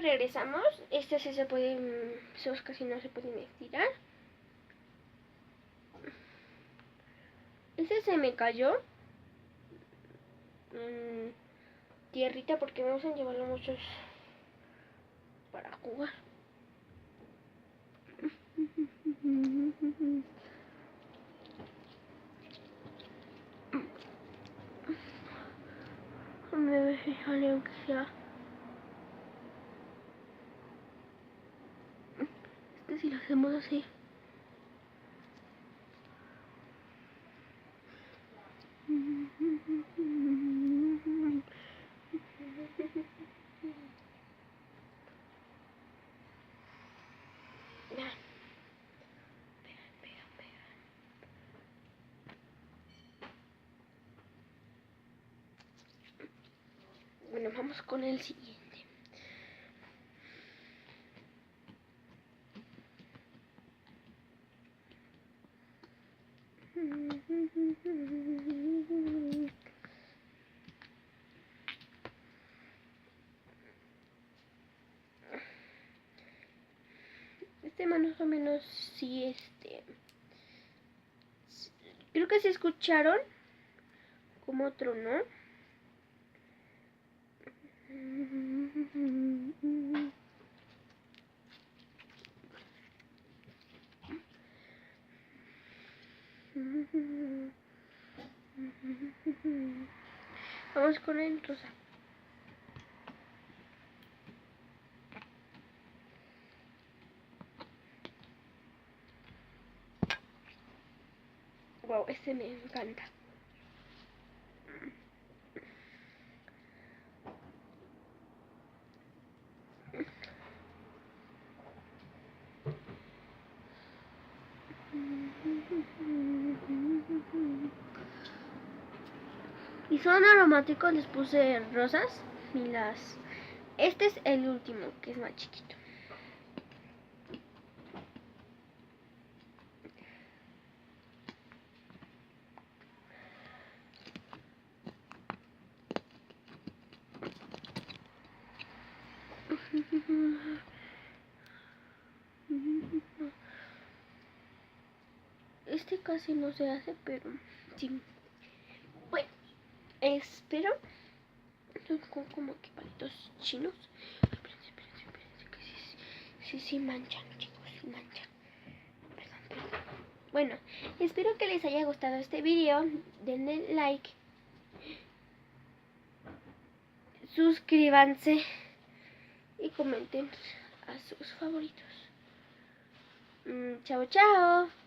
Regresamos. Este sí se puede, esos casi no se pueden estirar. Este se me cayó. Tierrita porque me usan llevarlo muchos para jugar. Me ve si sale aunque sea. Si lo hacemos así. Bueno, vamos con el siguiente. Este más o menos sí, creo que se escucharon como tronó. Vamos con el rosa. Wow, este me encanta. Y son aromáticos, les puse rosas y las... Este es el último, que es más chiquito. Este casi no se hace, pero sí. Bueno, espero. Son como que palitos chinos. Espérense, que sí manchan, chicos, sí manchan. Perdón. Bueno, espero que les haya gustado este video. Denle like. Suscríbanse. Y comenten a sus favoritos. Chao, chao.